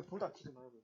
둘 다 키지 말고.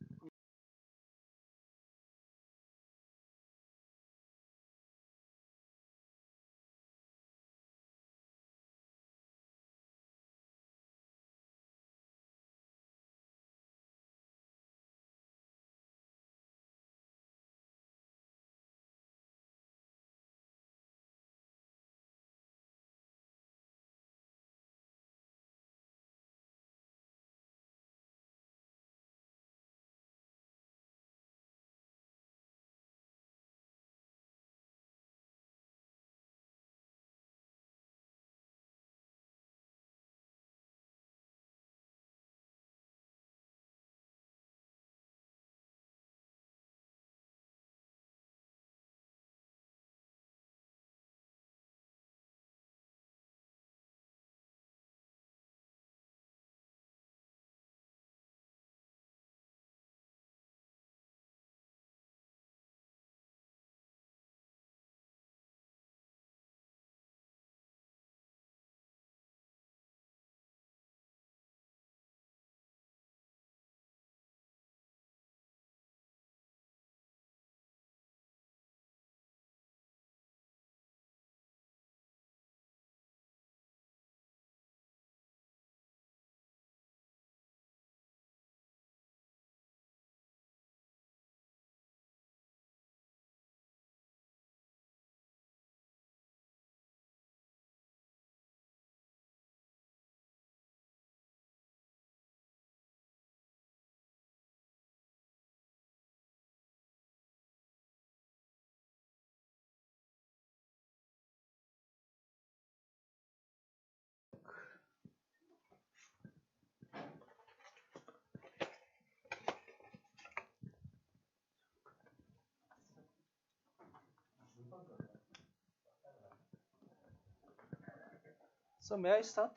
So may I start?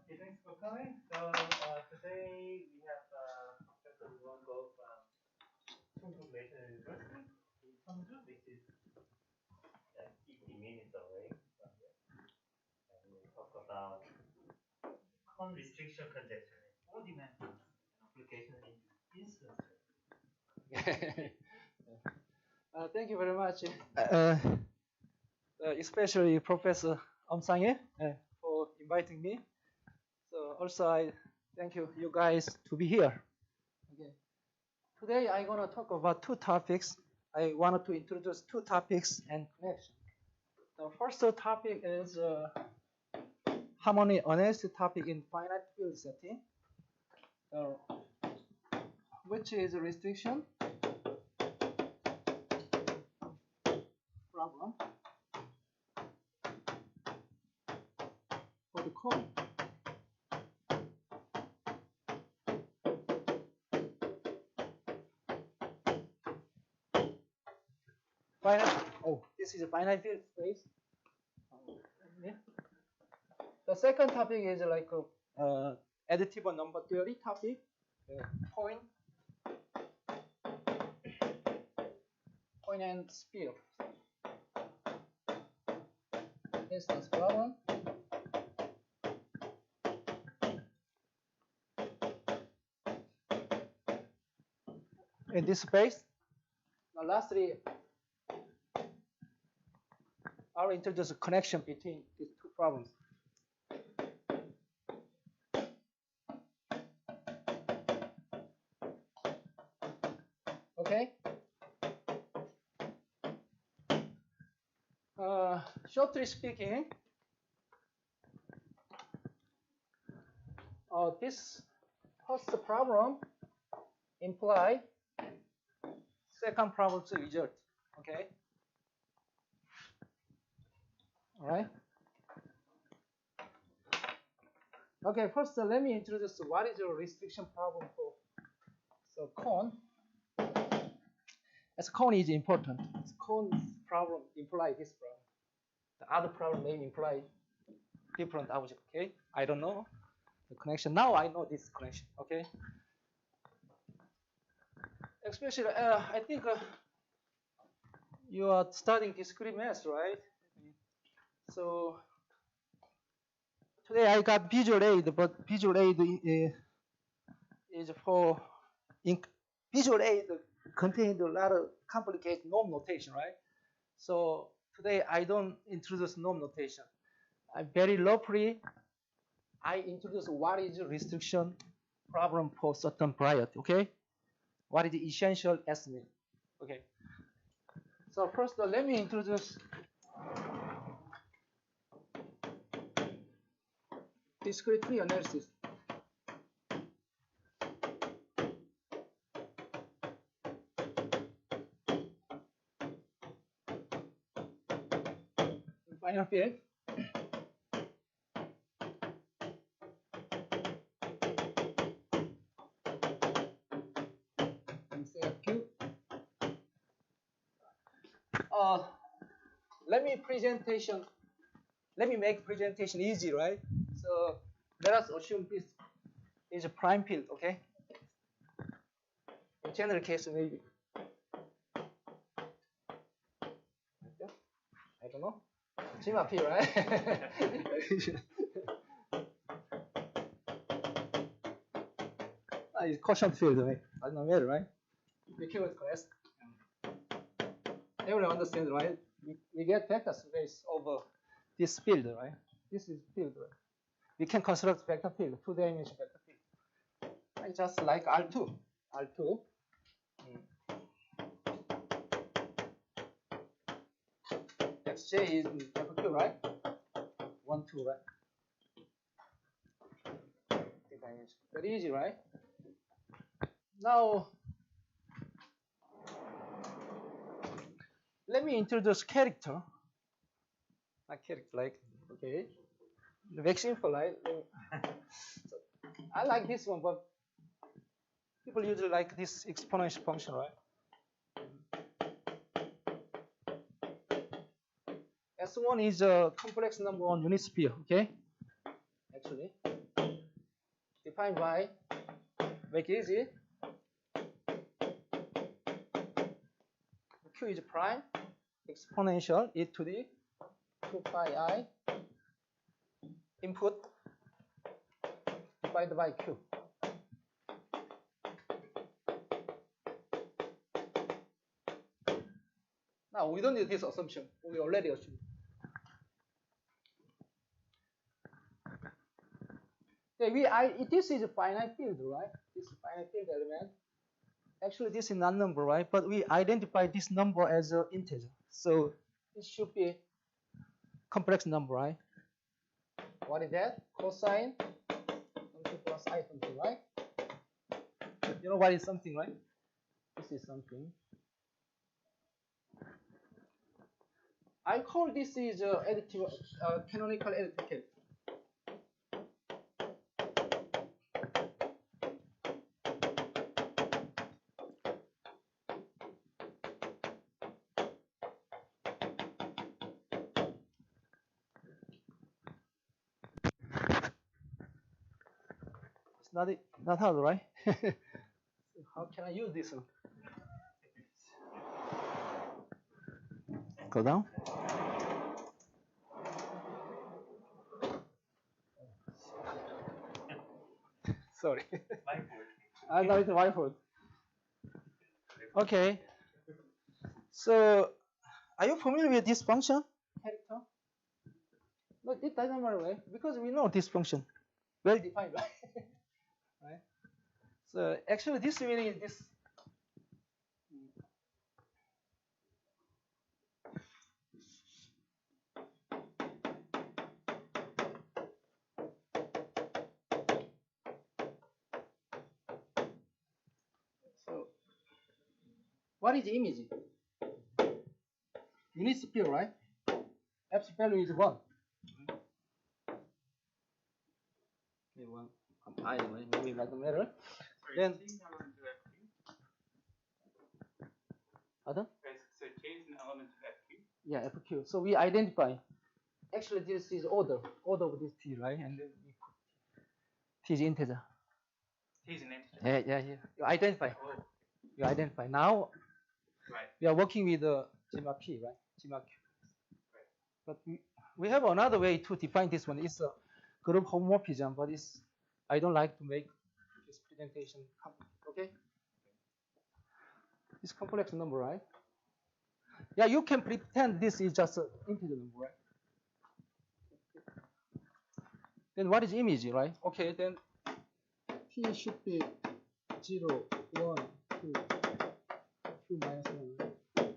Okay, thanks for coming. So today we have Dr. Doowon Koh from Chungbuk University in Chungbuk, which is 50 minutes away from here. And we'll talk about restriction conjecture in 4 dimensions and application in incidence. Thank you very much, especially Professor Sang for inviting me. So also I thank you guys to be here. Okay. Today I'm gonna talk about two topics. I wanted to introduce two topics and connection. The first topic is harmony analysis topic in finite field setting, which is a restriction problem for the cone. This is a finite field space. The second topic is like additive number theory topic, point and sphere. Instance problem. In this space. Now lastly, I'll introduce a connection between these two problems. Okay. Shortly speaking, this first problem imply second problem's result. Okay. All right. Okay. First, let me introduce what is a restriction problem for cone. As cone is important. As cone problem imply this problem. The other problem may imply different object. Okay. I don't know the connection. Now I know this connection. Okay. Especially, I think you are studying discrete math, right? So today I got visual aid, but visual aid is for visual aid contains a lot of complicated norm notation, right? So today I don't introduce norm notation. I very roughly I introduce what is restriction problem for certain variety, okay? What is the essential estimate, okay? So first, let me introduce discrete tree analysis. Final field. CFQ. Let me make presentation easy, right? So let us assume this is a prime field, okay? In general case, maybe. I don't know. Sigma P, right? It's quotient field, right? Doesn't matter, right? The Q is class. Everyone understands, right? We get vector space over this field, right? This is field, right? We can construct vector field, two-dimensional vector field. Right? Just like R2. R2. Xj is FQ, right? 1, 2, right? Very easy, right? Now, let me introduce character. Not character, like, okay. Very simple, right? So, I like this one, but people usually like this exponential function, right? S1 is a complex number on unit sphere, okay? Actually, defined by, make it easy. Q is prime, exponential e to the 2 pi I input divided by Q. Now we don't need this assumption. We already assumed. Okay, this is a finite field, right? This is a finite field element. Actually, this is not number, right? But we identify this number as an integer. So it should be complex number, right? What is that? Cosine something plus I something, right? You know what is something, right? This is something. I call this is additive, canonical additive case. Not hard, right? How can I use this one? Go down. Sorry. I know it's my fault. Okay. So, are you familiar with this function? Character? No, it doesn't matter, right? Because we know this function. Well defined, right? Right? So actually this meaning is this. So what is the image? Unit sphere, right? F's value is 1. Okay, 1. I maybe not matter. Then pardon? So change an element to FQ. Yeah, FQ. So we identify. Actually, this is order of this T, right? And then we put T is integer. T is an integer. Yeah. You identify. Oh. You identify. Now Right. we are working with the Sigma P, right? Sigma Q. Right. But we have another way to define this one. It's a group homomorphism, but I don't like to make this indentation. Okay? It's complex number, right? Yeah, you can pretend this is just an integer number, right? Then what is image, right? Okay, then T should be 0, 1, 2, 2 minus 1. Right?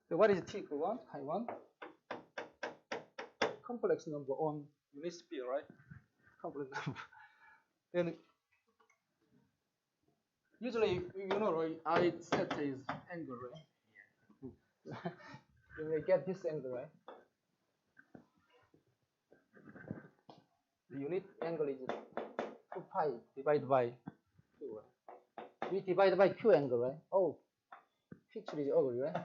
So what is T equal 1? Chi 1? Complex number on unit speed, right? Complex number. Then usually, you know, right? I set is angle, right? Yeah. You may get this angle, right? The unit angle is 2 pi divided by Q, right? We divide by Q angle, right? Oh, picture is ugly, right?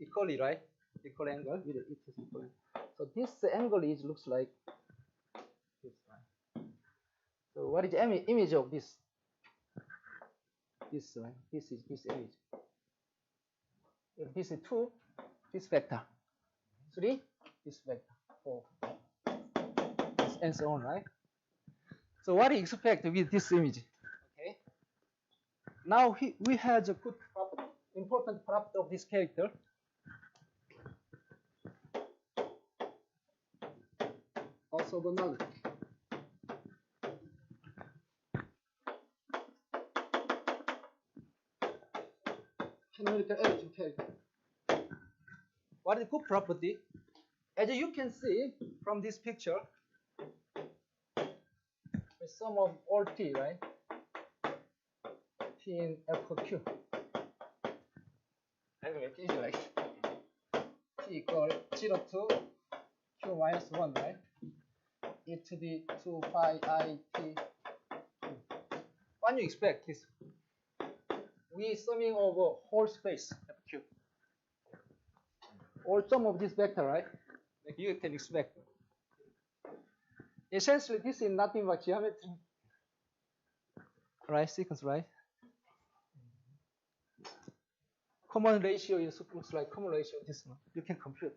Equally, right? Equal angle with it is equal. So this angle is looks like this, right? So what is the image of this? This, right? This is this image. If this is 2, this vector. 3, this vector. 4, and so on, right? So what do you expect with this image? Okay. Now we have a good property, important property of this character. Also the null. Canonical additive character. What is the good property? As you can see from this picture, the sum of all t, right? T in F equal Q. Anyway, it's easy, like T equal 0 to Q minus 1, right? E to the 2 pi I T. What do you expect this? We summing over whole space Fq. Or sum of this vector, right? Like you can expect. Essentially, this is nothing but geometry, right? Sequence, right? Common ratio is looks like common ratio. This one you can compute.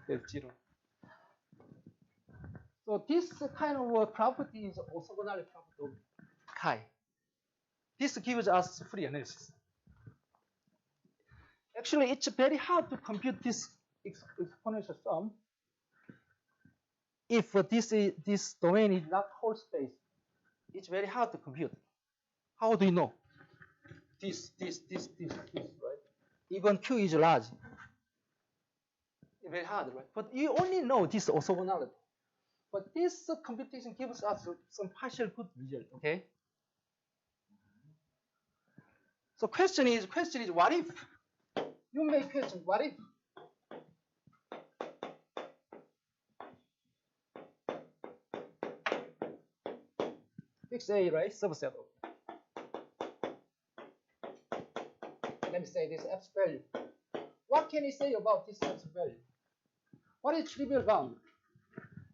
There's 0. So this kind of property is orthogonality property of chi. This gives us free analysis. Actually, it's very hard to compute this exponential sum if this domain is not whole space. It's very hard to compute. How do you know? This, right? Even Q is large. It's very hard, right? But you only know this orthogonality. But this computation gives us some partial good result, okay? So question is what if? You may question, what if? Fix A, right? Subset of. Let me say this F's value. What can you say about this F's value? What is trivial bound?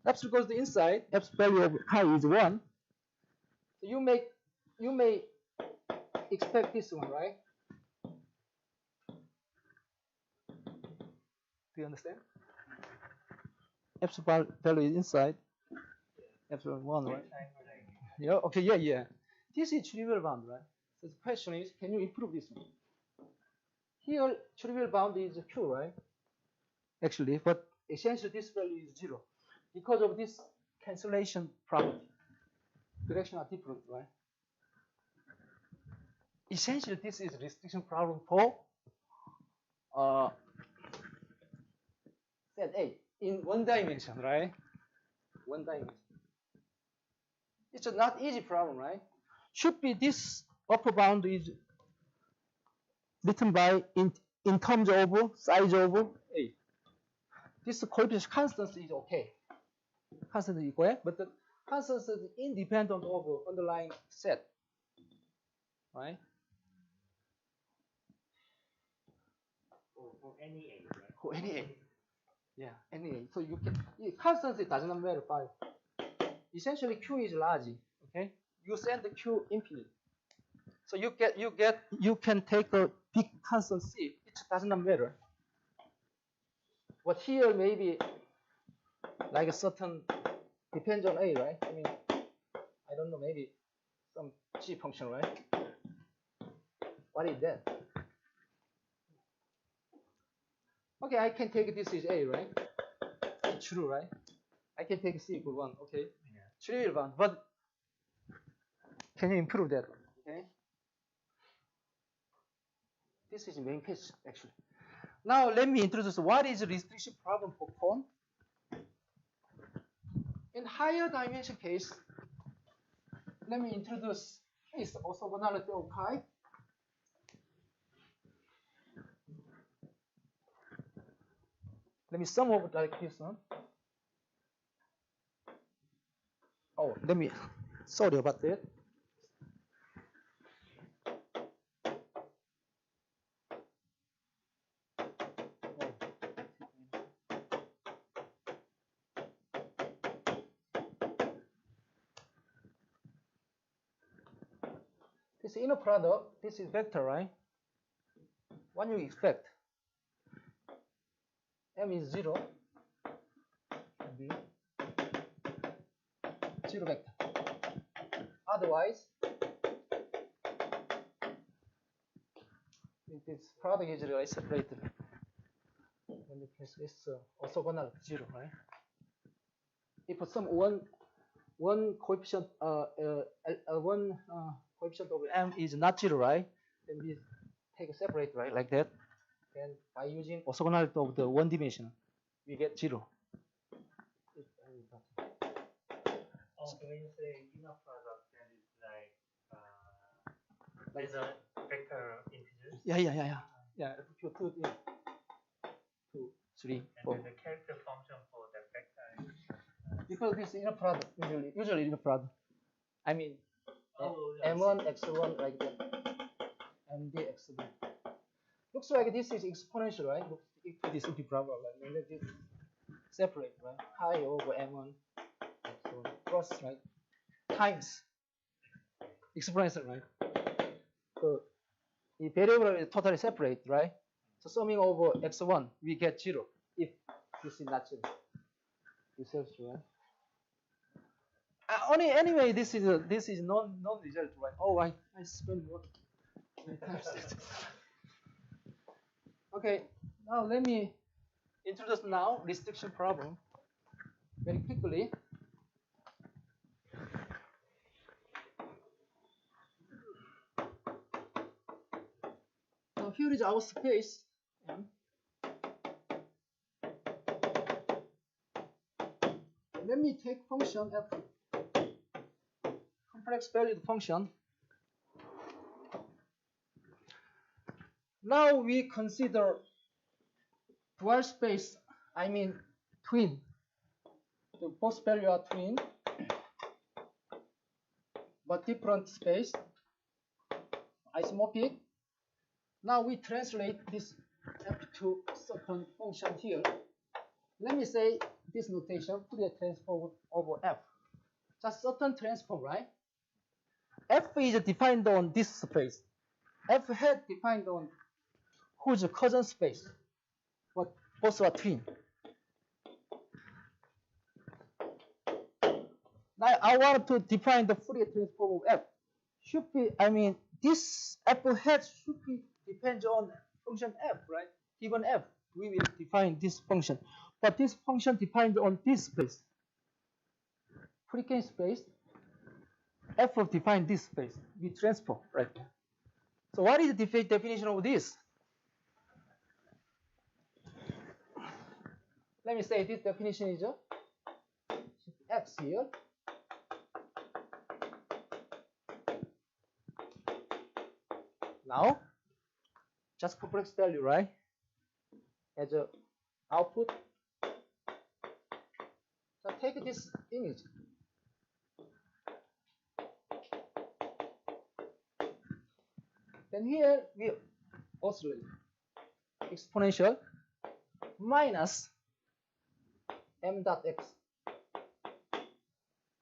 F goes to inside, F's value of chi is 1. So you may expect this one, right? Do you understand? F's value is inside. F's 1, right? Yeah, okay, yeah. This is trivial bound, right? So the question is, can you improve this one? Here, trivial bound is Q, right? Actually, but essentially this value is 0 because of this cancellation property. Directions are different, right? Essentially, this is restriction problem for set A in 1 dimension, right? 1 dimension. It's a not easy problem, right? Should be this upper bound is written by in terms of size of A. This coefficient constant is okay. Constant is equal, but the constant is independent of underlying set, right? For any A, right? For any A. Yeah, any A. So you can constancy does not matter. Essentially, Q is large. Okay, you send the Q infinite. So you can take a big constant C. It does not matter. But here maybe like a certain depends on A, right? I mean, I don't know, maybe some G function, right? What is that? Okay, I can take this is A, right? True, right? I can take C equal 1, okay? Yeah. 3 1, but can you improve that? Okay. This is main case, actually. Now let me introduce what is the restriction problem for cone. In higher dimension case, let me introduce case orthogonality of chi. Let me sum over like this one. Oh, let me, sorry about that. This inner product, this is vector, right? What you expect? M is 0, B, 0 vector. Otherwise, this product is really separated. When you place this orthogonal 0, right? If some one coefficient coefficient of M is not 0, right? Then we take a separate, right, like that. And by using orthogonality of the one dimension, we get 0. So when you say inner product, that is like a vector integers. Yeah. If you put in 2, 3, 4. And then the character function for that vector is Because this inner product usually inner product. I mean, yeah, M1 x1 like that, MD x1. Looks like this is exponential, right? If this is parabola, like this separate, right? Pi over M1 x1 plus, right? Times exponential, right? So the variable is totally separate, right? So summing over x1, we get 0 if this is not 0. This is right. Anyway, this is non-result, right? Oh, I spent more time. Okay, now let me introduce now restriction problem very quickly. Now here is our space M. Let me take function f, complex valued function. Now we consider dual space, I mean twin. The both values are twin, but different space, isomorphic. Now we translate this f to certain function here. Let me say this notation, Fourier transform over f. Just certain transform, right? F is defined on this space. F hat defined on whose cousin space, but both are twin. Now I want to define the Fourier transform of f. Should be, I mean, this f hat should be depends on function f, right? Given f, we will define this function. But this function depends on this space. Frequency space, f will define this space. We transform, right? So what is the definition of this? Let me say this definition is x here. Now, just complex value, right? As a output. So take this image. Then here we oscillate exponential minus m dot x.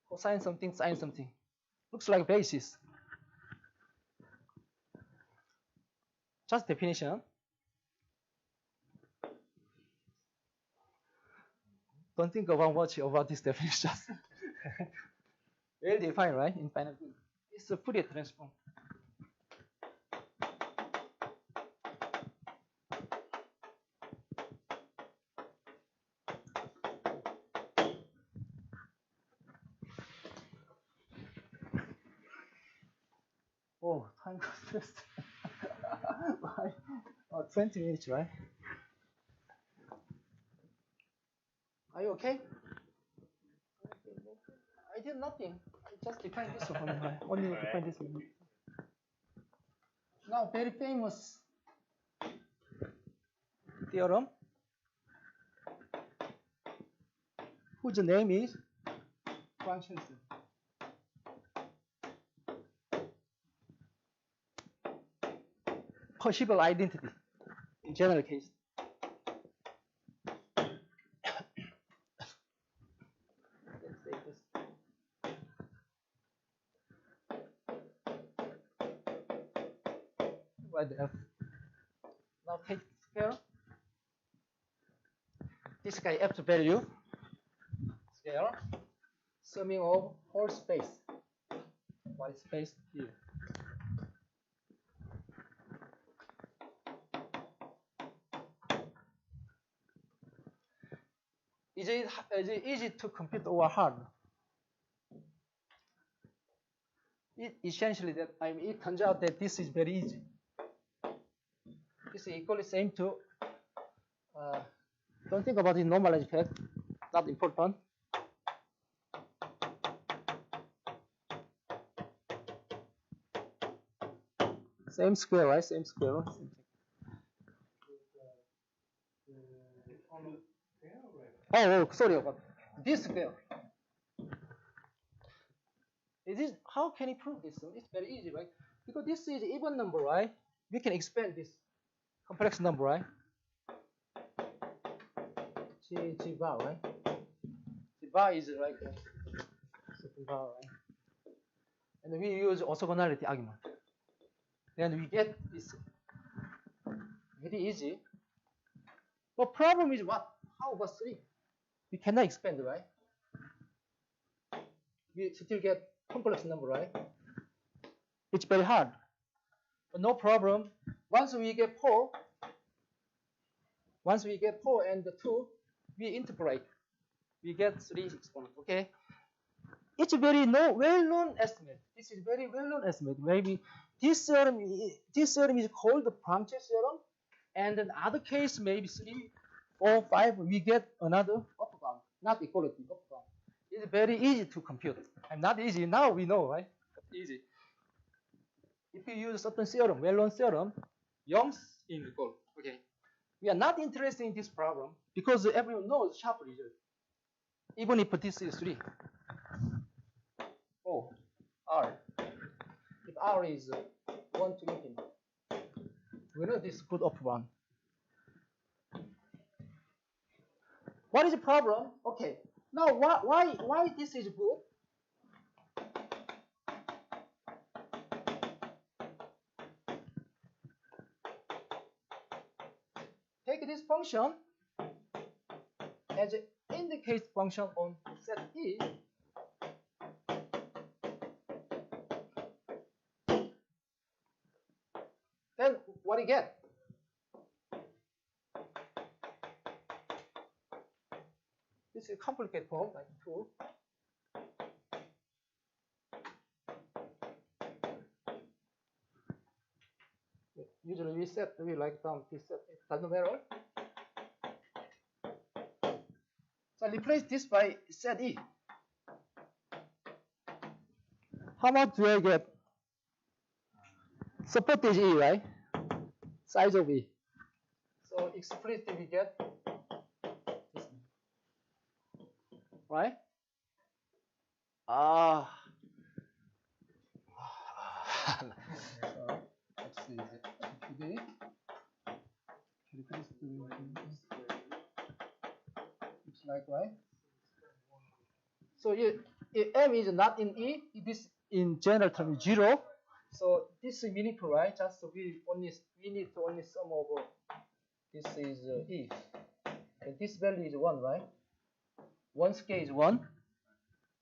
Cosine something, sine something. Looks like basis. Just definition. Don't think about much about this definition. well defined, right? Infinite field. It's a Fourier transform. Oh, time goes fast. Why? 20 minutes, right? Are you okay? I did nothing. I just defined this one. I only defined this one. Now, very famous theorem, whose name is conjecture. Possible identity in general case. Let's say this. Write the F. Now take scale. This guy F's value, scale, summing of whole space. White space here. Is it easy to compute or hard? Essentially, that it turns out that this is very easy. This is equally same to. Don't think about the normalized effect. Not important. Same scale, right? Same scale. Oh, sorry about this scale. How can you prove this? It's very easy, right? Because this is even number, right? We can expand this complex number, right? G bar, right? G bar is like certain bar, right? And we use orthogonality argument. Then we get this very easy. But problem is what? How about 3? We cannot expand, right? We still get complex number, right? It's very hard. But no problem. Once we get 4 and 2, we integrate. We get 3 exponents, okay? It's a very well-known estimate. This is very well-known estimate. Maybe this theorem is called the Branches theorem, and in other case, maybe 3, 4, 5, we get another upper bound, not equality, upper bound. It's very easy to compute. And not easy, now we know, right? Easy. If you use certain theorem, well-known theorem, Young's inequal. Okay. We are not interested in this problem because everyone knows sharp result. Even if this is 3. Oh, R. If R is 1 to infinity, we know this is good upper bound. What is the problem? Okay. Now, why this is good? Take this function as an indicate function on set E. Then what do you get? This is a complicated form, like 2. Usually we like down this set, it doesn't matter. So replace this by set E. How much do I get? Support is E, right? Size of E. So explicitly we get this, right? So let's see. Today, looks like, right? So if M is not in E, it is in general term 0. So this is meaningful, right? Just we need to only sum over. This is E, and this value is 1, right? 1 scale is 1.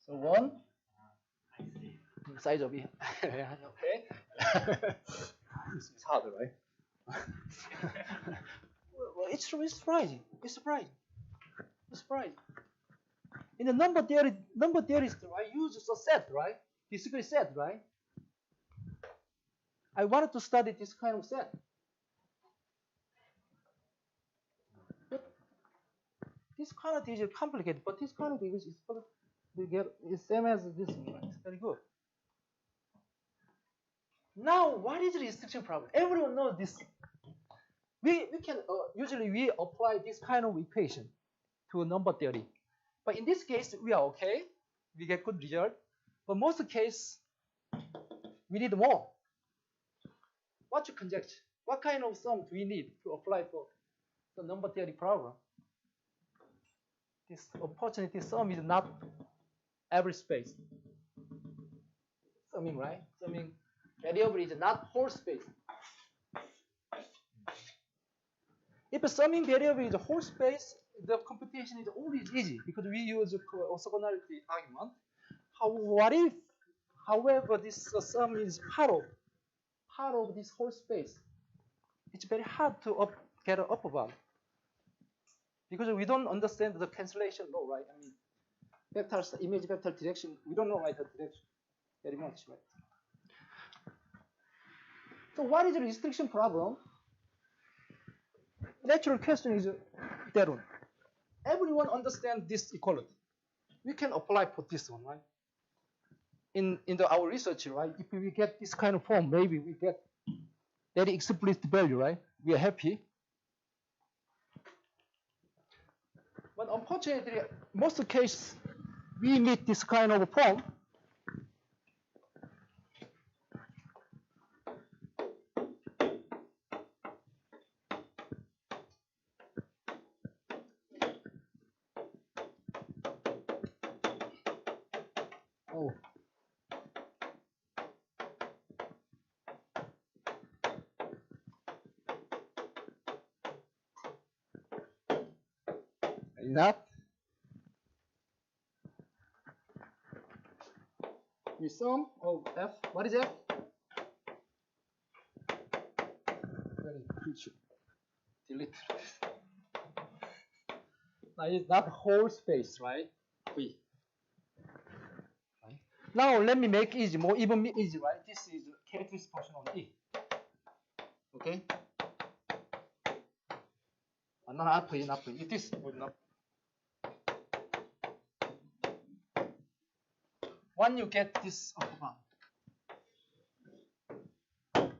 So So 1 I see. size of E. Okay. This is hard, right? Well, it's surprising. It's surprising. It's surprising. In the number theory, I use a set, right? Discrete set, right? I wanted to study this kind of set. But this quantity is complicated, but this quantity is same as this one, right? It's very good. Now, what is the restriction problem? Everyone knows this. We can usually we apply this kind of equation to a number theory, but in this case we are okay. We get good result. But most of the case we need more. What's your conjecture? What kind of sum do we need to apply for the number theory problem? This opportunity sum is not every space. Summing, right? Summing variable is not whole space. If a summing variable is a whole space, the computation is always easy because we use orthogonality argument. However, this sum is part of this whole space, it's very hard to get an upper bound because we don't understand the cancellation law, right? I mean, vectors, image vector direction, we don't know right the direction very much, right? So what is the restriction problem? Natural question is that one. Everyone understands this equality. We can apply for this one, right? In our research, right? If we get this kind of form, maybe we get very explicit value, right? We are happy. But unfortunately, most of the cases, we meet this kind of form. Oh. Enough. The sum of f. What is f? Very crucial. Delete. Now it's not whole space, right? V. Right. Now let me make easy, more even easy, right? This is characteristic function of E. Okay. Not after. It is good enough. When you get this upper bound,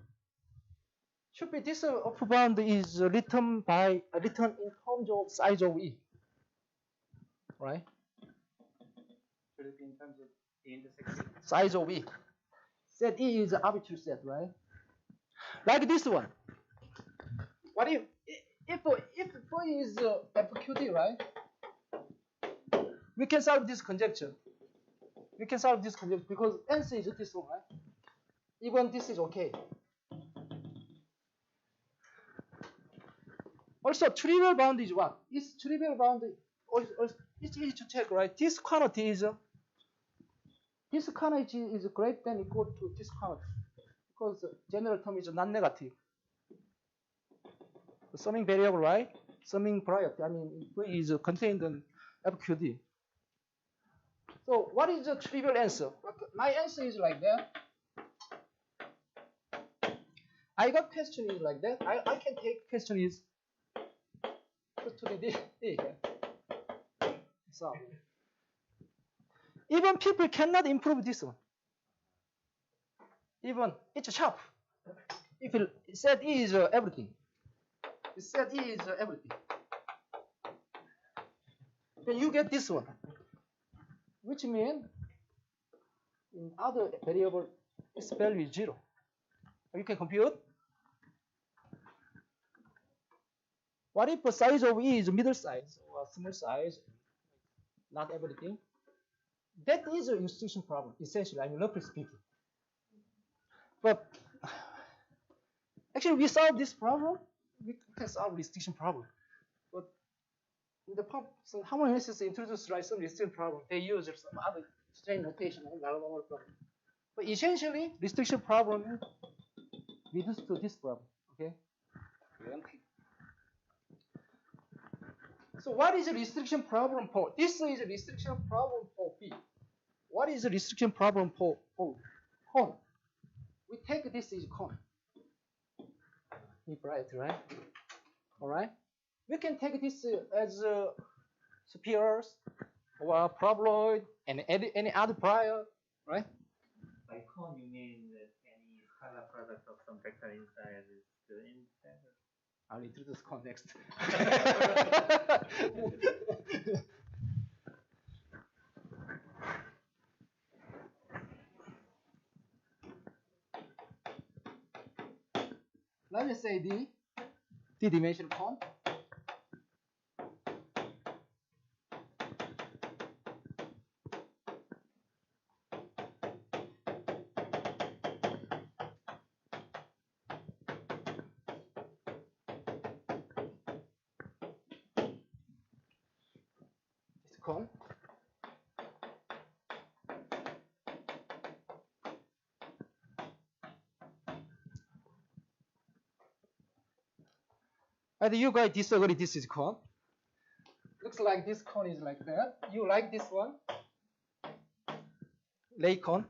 should be this upper bound is written in terms of size of E, right? Should it be in terms of the intersection? Size of E. Set E is an arbitrary set, right? Like this one. What if phi is FQD, right? We can solve this conjecture. We can solve this conjecture because answer is this one, right? Even this is okay. Also, trivial bound is what? Is trivial bound? It's easy to check, right? This quantity is greater than or equal to this quantity because the general term is non-negative. The summing variable, right? Summing product. I mean, is contained in FQD. So what is the trivial answer? My answer is like that. I got question is like that. I can take question is to the D. So even people cannot improve this one. Even it's sharp. If it said E is everything. It said E is everything. Then you get this one. Which means in other variable, its value is 0. You can compute. What if the size of E is middle size or small size? Not everything. That is a restriction problem, essentially. I mean, roughly speaking. But actually, we solve this problem. We can solve restriction problem. But in the pump, so how many instances introduced some restriction problem? They use some other strain notation, normal problem. But essentially, restriction problem leads to this problem. Okay. So what is a restriction problem for? This is a restriction problem for B. What is a restriction problem for cone? We take this is cone. Right, right? All right. We can take this as spheres or paraboloid and any other prior, right? By cone, you mean that any scalar product of some vector inside is the incidence? I'll introduce cone next. Let me say D dimension cone. It's cone. And you guys disagree this is cone. Looks like this cone is like that. You like this one? Lay cone.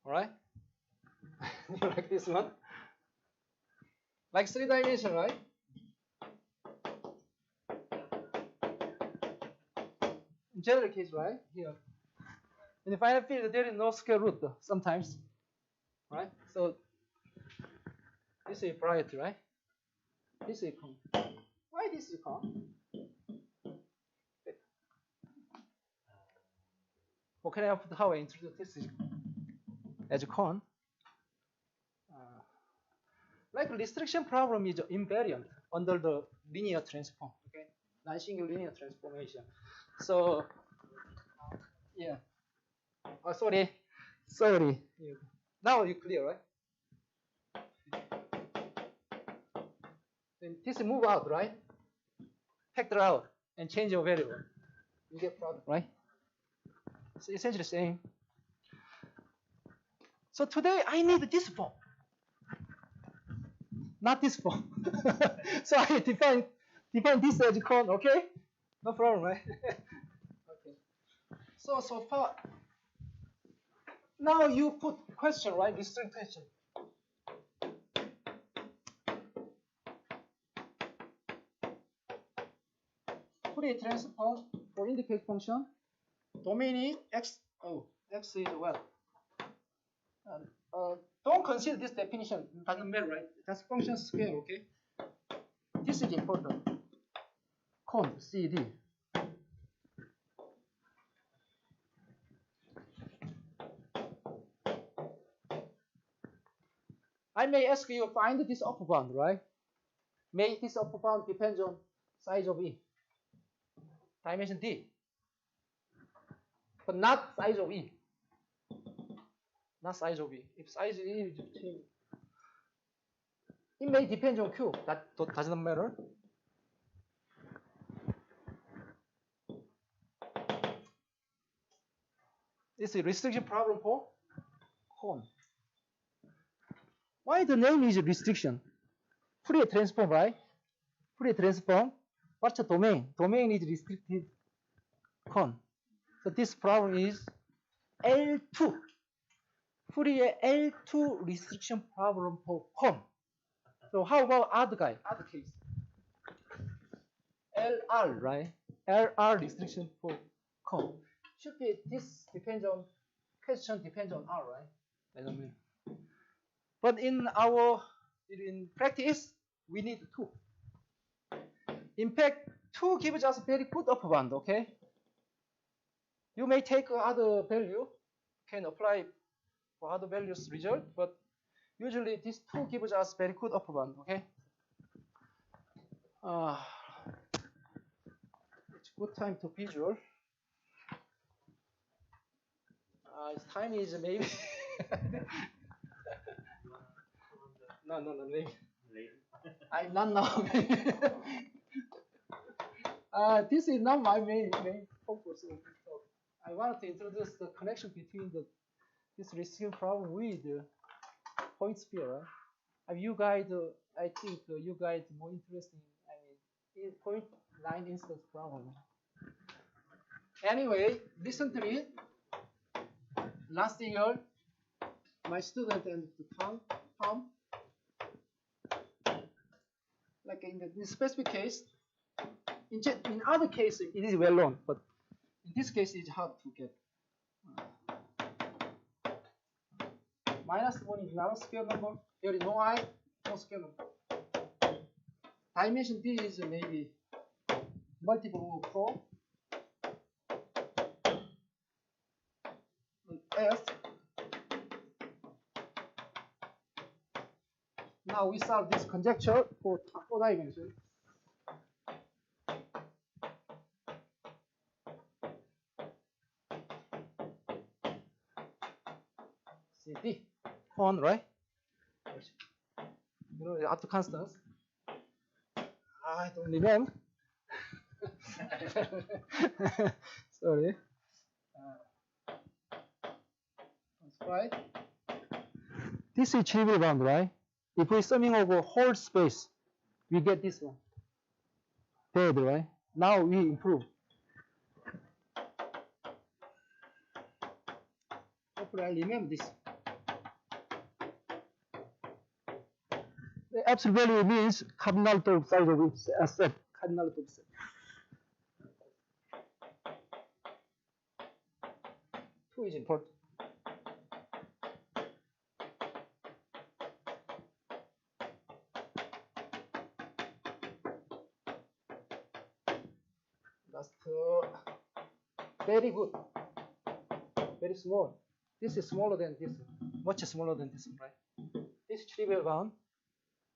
All right? You like this one? Like 3 dimension, right? In general case, right? Here. In the final field, there is no square root sometimes, right? So this is priority, right? This is cone. Why this is cone? Okay, how I introduce this as a cone? Like restriction problem is invariant under the linear transform. Okay, non-single linear transformation. So yeah. Oh, sorry. Now you clear, right? Then this move out, right? Factor out and change your variable. You get product, right? So essentially the same. So today I need this form, not this form. So I define this as cone, okay? No problem, right? Okay. So far. Now you put question, right? Discrete question. Fourier transform for indicate function. Domain is x. Oh, x is what? Don't consider this definition. Doesn't matter, right? That's function scale, okay? This is important. Cone CD. I may ask you find this upper bound, right? May this upper bound depends on size of E, dimension D, but not size of E. Not size of E. If size E is changed, it may depend on Q. That does not matter. This is a restriction problem for cone. Why the name is restriction? Fourier transform, right? Fourier transform. What's the domain? Domain is restricted cone. So this problem is L2. Fourier L2 restriction problem for cone. So how about other guy? Other case. LR, right? LR restriction for cone. Should be this depends on question depends on R, right? I don't mean. But in practice, we need 2. In fact, 2 gives us very good upper bound, okay? You may take other value, can apply for other values result, but usually this 2 gives us very good upper bound, okay? It's good time to visual. Time is maybe. No, maybe. Later. I'm not now. This is not my main focus of this talk. I wanted to introduce the connection between this receiving problem with the point sphere. Right? You guys, I think you guys more interested in point line instance problem. Anyway, listen to me. Last year, my student and Tom, like in this specific case, in other cases it is well known, but in this case it's hard to get. -1 is not a square number. There is no I, no square number. Dimension D is maybe multiple of 4. F. Now we solve this conjecture for 4 dimensions. CD on, right? You know the auto constants. I don't remember. Sorry. That's right. This is trivial bound, right? If we're summing over whole space, we get this one. Dead, right? Now we improve. Hopefully I remember this. The absolute value means cardinality of size of a set. Cardinality of set. Two is important. That's very good. Very small. This is smaller than this one. Much smaller than this one, right? This is trivial bound.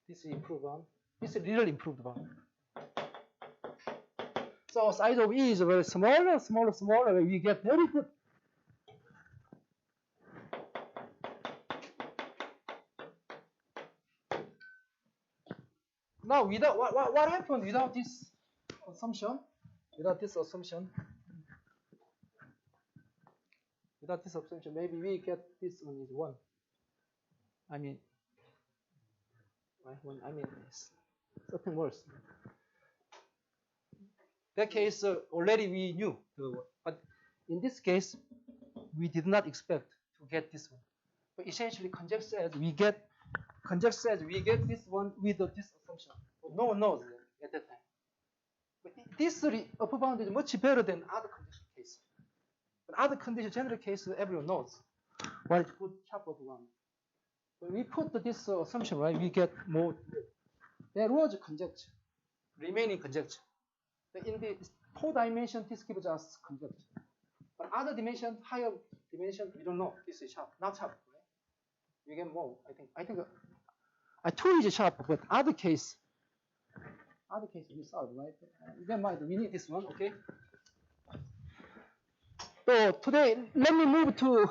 This is improved bound. This is really improved bound. So size of E is very smaller. We get very good. Now, without what happened without this assumption? Without this assumption, maybe we get this one is 1. I mean, something worse. That case already we knew, but in this case we did not expect to get this one. But essentially, conjecture says we get this one with this assumption. But no one knows at that time. But this upper bound is much better than other condition case. But other condition general case, everyone knows what is good upper bound. When we put this assumption, right, we get more. There was a conjecture, remaining conjecture. In the 4 dimension, this gives us conjecture. But other dimension, higher dimension, we don't know. This is sharp, not sharp, right? You get more. I think 2 is sharp, but other case we solve, right? Never mind, we need this one, okay? So today, let me move to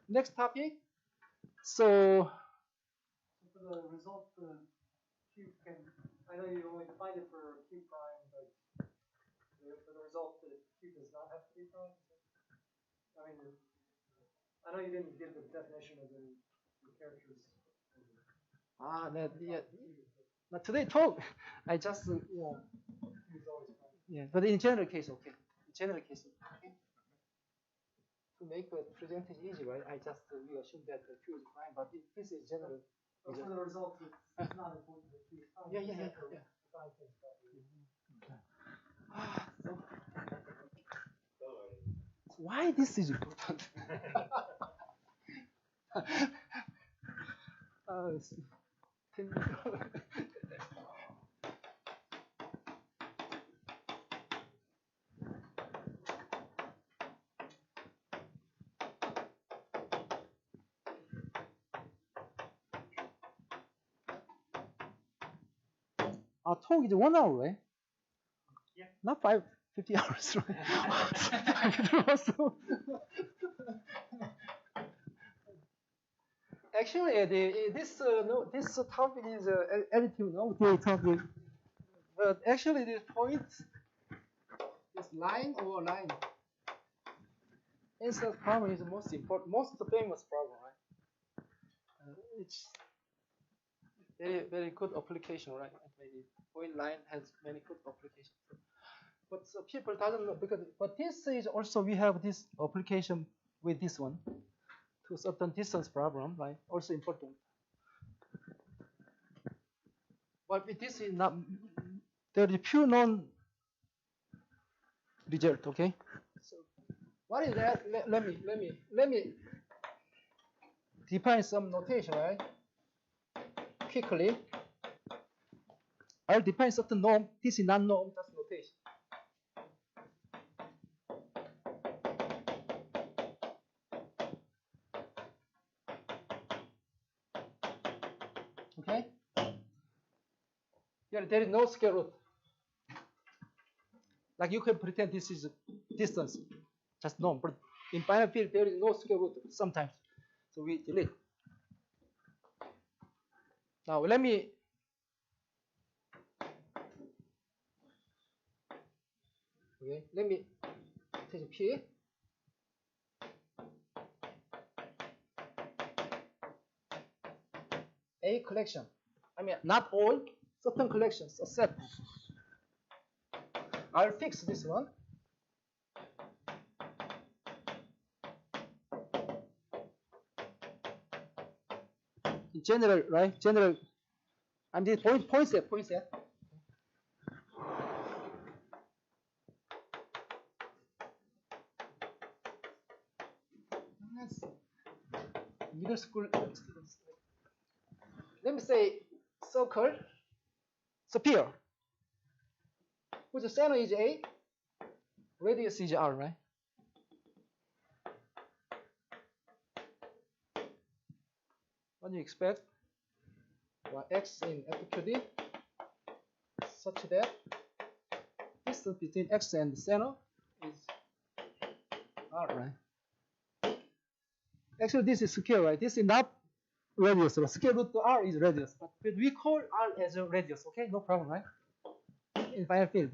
next topic. So for the result, the cube can, I know you only defined it for cube prime, but for the result, the cube does not have to be prime. I mean, I know you didn't give the definition of the characters. Not today talk. I just but in general case, okay. In general case, okay. To make the presentation easy, right? I just we assume that the Q is prime, but this is general. But for the result, it's not important. So why this is important? Our talk is 1 hour, right? Yeah. Not 50 hours, right? Actually, this topic is additive novelty topic, but actually this point is line over line. Incidence problem is the most important, most famous problem, right? It's very good application, right? Maybe point line has many good applications. But so people doesn't know because, but this is also we have this application with this one to certain distance problem, right? Also important. But this is not. There is pure known result. Okay. So what is that? Let me define some notation, right? Quickly. I'll define certain norm. This is not norm. That's notation. Okay. Yeah, there is no square root. Like you can pretend this is distance, just norm. But in finite field, there is no square root sometimes. So we delete. Now let me take P. A collection. I mean, not all, certain collections, a set. I'll fix this one. In general, right? General. I'm this point set. Middle school students. Let me say circle, sphere, whose center is A, radius is R, right? What do you expect? Well, X in FQD such that distance between X and the center is R, right? Actually, this is square, right? This is not radius. So square root of R is radius, but we call R as a radius. Okay, no problem, right? In finite field,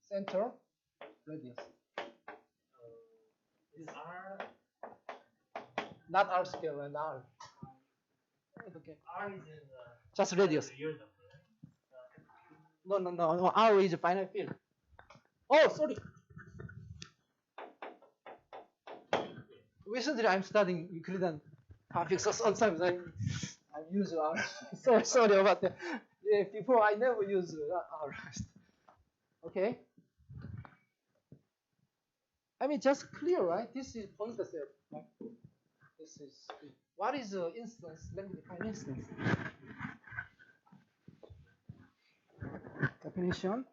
center radius. Is R not R square and R. Okay. R is in Just radius. No. R is finite field. Oh, sorry. Recently, I'm studying Euclidean topics, so sometimes I use R. So sorry about that. Yeah, before I never use R. Okay. I mean, just clear, right? This is point set. Right? This is what is the instance? Let me define instance. Definition.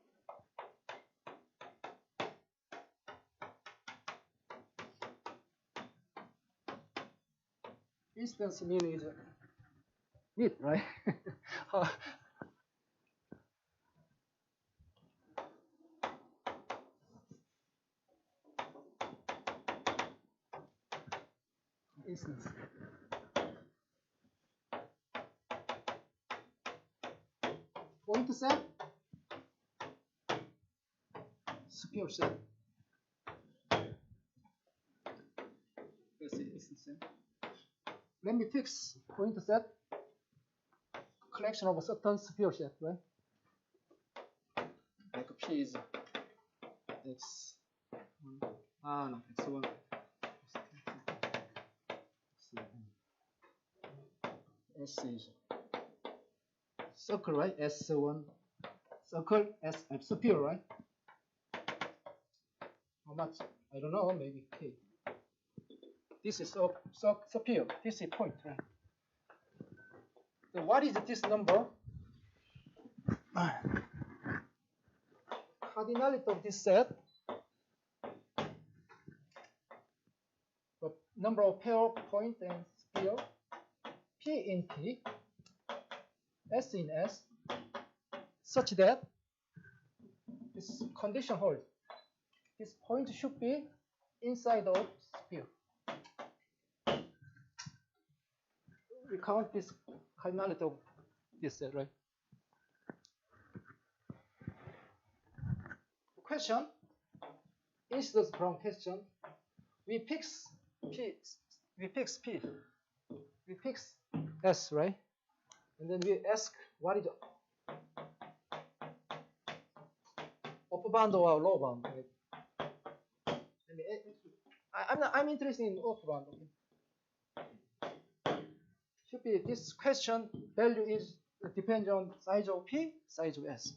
Instance meaning is neat, right? Instance. Point set. Secure set. Let's see instance. Let me fix point set. Collection of a certain secure set, right? Like P is X1. No, X1. S is circle, right? S1 circle S superior, right? How much? I don't know, maybe K. This is superior. This is point, right? So what is this number? Cardinality of this set. The number of pair of point and sphere. P in P, S in S, such that this condition holds. This point should be inside of sphere. we count this cardinality of this set, right? Question, incidence from question, we fix P, we fix P, we fix S, right? And then we ask what is upper bound or lower bound. Right? I'm interested in upper bound. Okay? Should be this question value is depends on size of P, size of S.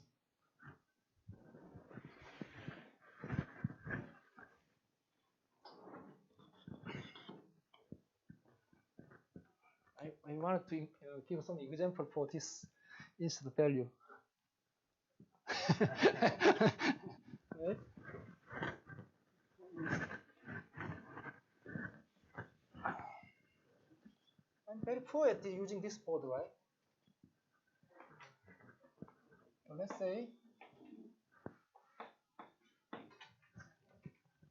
I wanted to give some example for this incident value. Right? I'm very poor at using this board, right? So let's say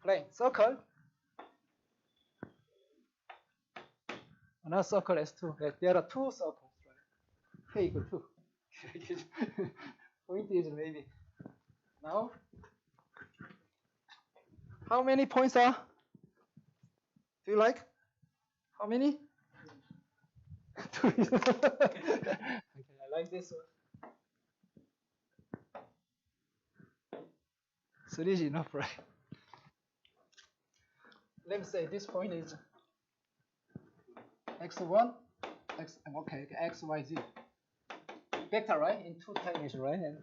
plane, circle, another circle S2. There are two circles, right? K equal 2. Point is maybe. Now, how many points are? Do you like? How many? 2. Okay, I like this one. 3 is enough, right? Let me say this point is x1, x, y, z. Vector, right? In 2 dimensions, right? And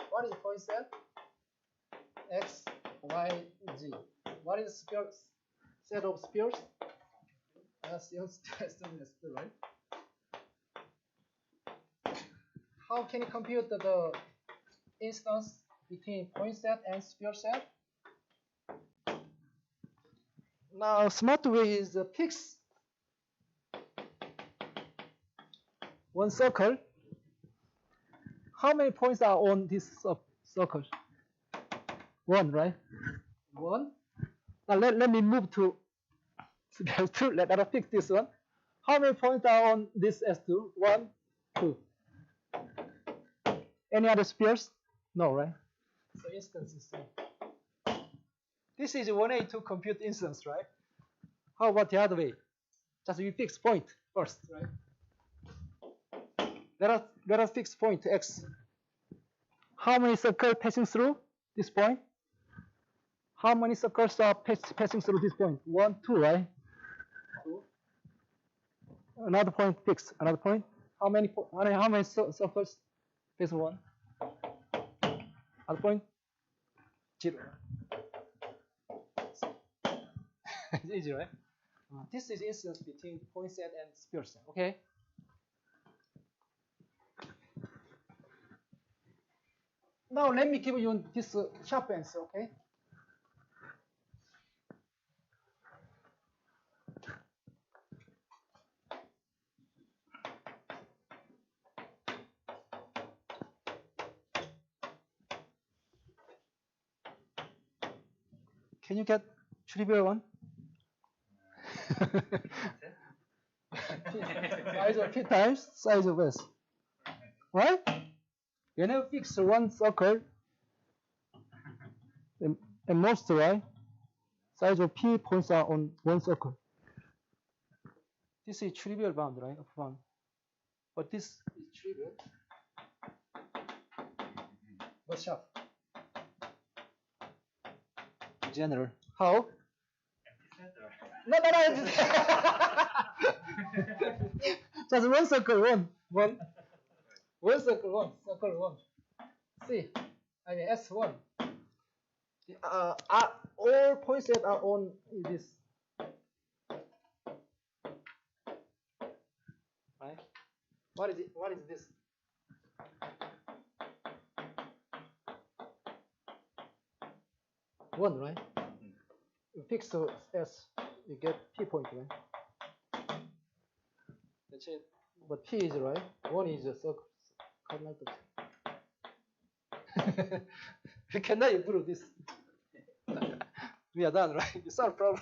what is the point set? X, y, z. What is the sphere, set of spheres? Right? How can you compute the instance between point set and sphere set? Now, smart way is fix one circle. How many points are on this circle? 1, right? 1. Now let me move to sphere 2. Let us fix this one. How many points are on this S2? 1, 2. Any other spheres? No, right? So instance is same. This is one way to compute instance, right? How about the other way? Just we fix point first, right? Let us fix point X. How many circles passing through this point? How many circles are passing through this point? 1, 2, right? 2. Another point fixed. Another point. How many circles? This one. Other point. 0. It's easy, right? This is instance between point set and sphere set. Okay. Now let me give you this sharp answer. Okay. Can you get trivial one? Size of P times size of S. Right? Whenever fix one circle, and most, right? Size of P points are on one circle. This is trivial bound, right? Of bound. But this is trivial. But sharp. General. How? No. Just one circle, one. One circle, one. See, I mean S1. All point sets are on this. Right? What is it? What is this? One, right? You fix the S, you get P point, right? That's it. But P is right. 1 is a circle. We cannot improve this. We are done, right? You solve problem.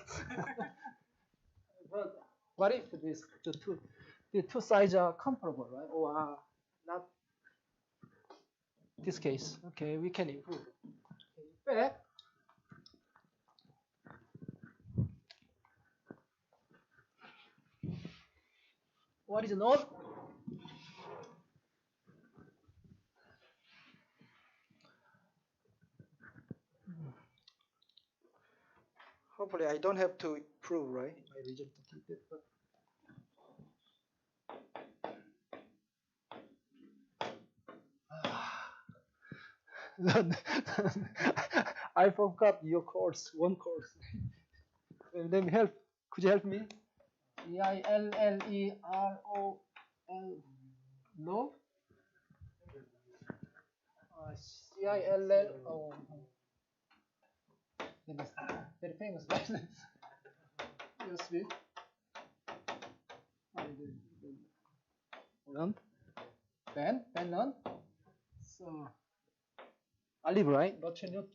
But what if this the two? the two sides are comparable, right? Or are not this case. Okay, we can improve. In fact, what is known? Hopefully, I don't have to prove, right? My result completed, but I forgot your course, one course. Let me help. Could you help me? Cilleron. No? Cill. Very famous, right? USB. Ben none. So, Alib, right? Not Newton.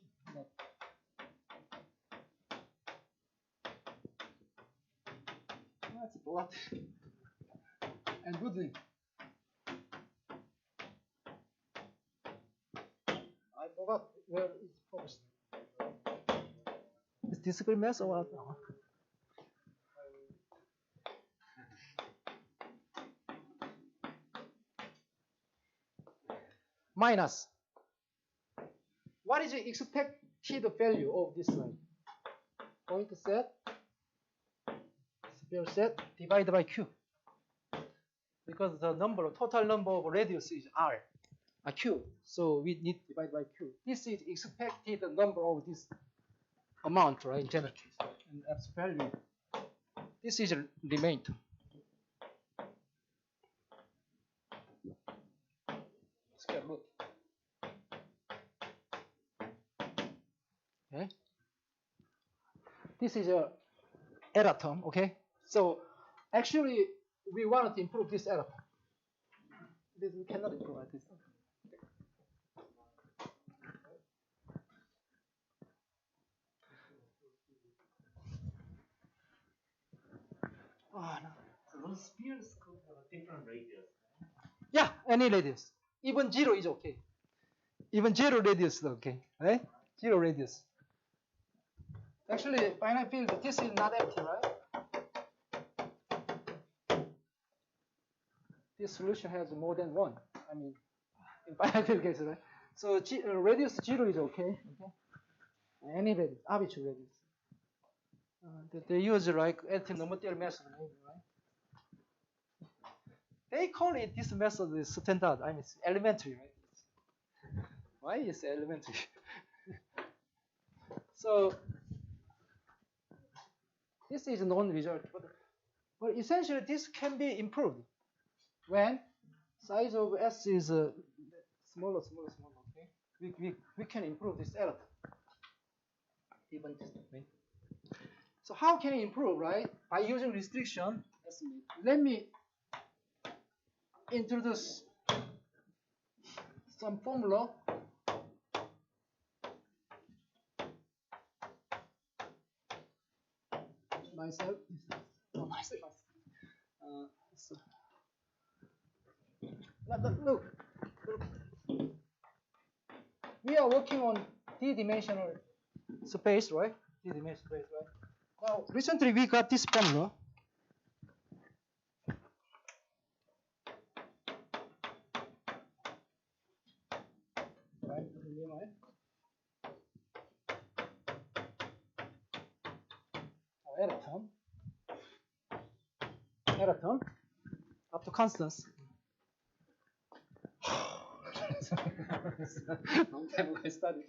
That's blood. And Woodley. I forgot where it's published. Is discrete mass or what? Minus. What is the expected value of this line? Point set, sphere set divided by Q. Because the total number of radius is R, Q. So we need to divide by Q. This is expected number of this amount, right, in general case. And F's value. This is remainder. Square root. Okay. This is a error term, okay? So actually we want to improve this error term. This we cannot improve like this. Oh, no. So those spheres could have a different radius. Yeah, any radius. Even 0 is okay. Even 0 radius is okay, right? 0 radius. Actually, finite field, this is not empty, right? This solution has more than one. I mean, in finite field case, right? So radius 0 is okay. Any radius, arbitrary radius. They use like antinomatical method, right? They call it this method is standard. I mean, it's elementary, right? Why is it elementary? So this is known result, but essentially this can be improved when size of S is smaller. Okay, we can improve this error. Even this way. So how can we improve, right? By using restriction. Let me introduce some formula. Myself. So. Look. We are working on d-dimensional space, right? D-dimensional space, right? Now, recently we got this formula. Right? Error term up to constants. Long time ago I studied.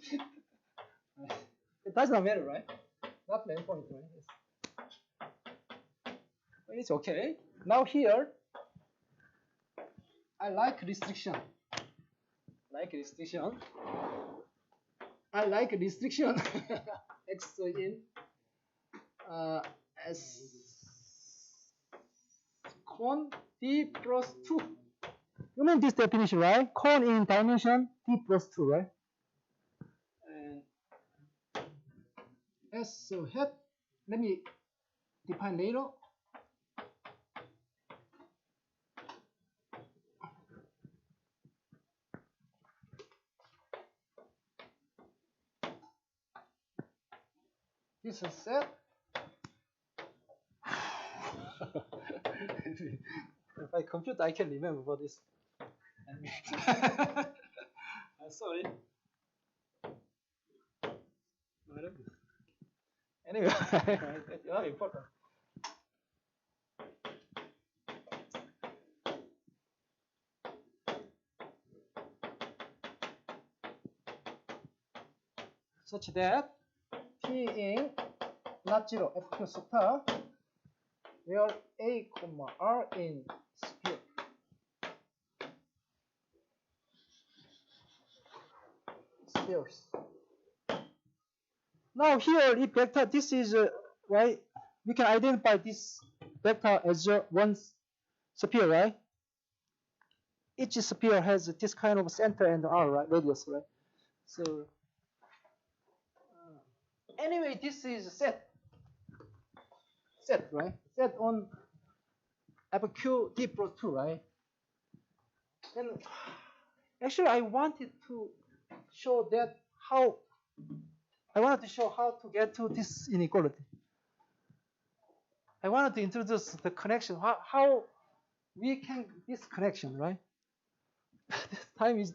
It does not matter, right? Not main point, right? Yes. It's okay. Now here, I like restriction. I like restriction. X in S con d plus 2. You mean this definition, right? Con in dimension d plus 2, right? And S hat, let me define later. this is set. If I compute, I can remember what is. Sorry. Anyway, it's very important. Such that P in not zero FQ star where A, R in sphere. Spheres. Now here, if vector, this is right, we can identify this vector as one sphere, right? Each sphere has this kind of center and R, right, radius, right? So anyway, this is set, right? Set on FQ D plus 2, right? Then actually, I wanted to show how to get to this inequality. I wanted to introduce the connection, how we can this connection, right? time is.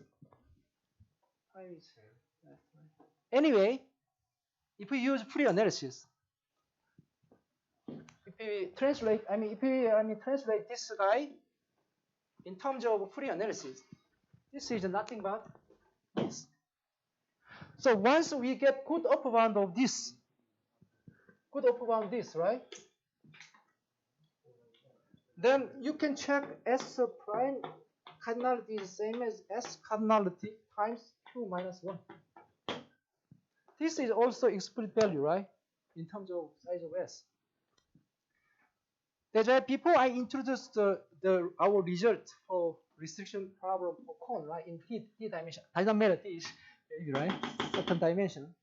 Anyway, if we use Fourier analysis, if we translate, translate this guy in terms of Fourier analysis, this is nothing but this. So once we get good upper bound of this, right? Then you can check S prime cardinality is the same as S cardinality times Q minus 1. This is also explicit value, right? In terms of size of S. That's why before I introduced our result for restriction problem for cone, right? In D dimension. Doesn't matter, D is right? Certain dimension.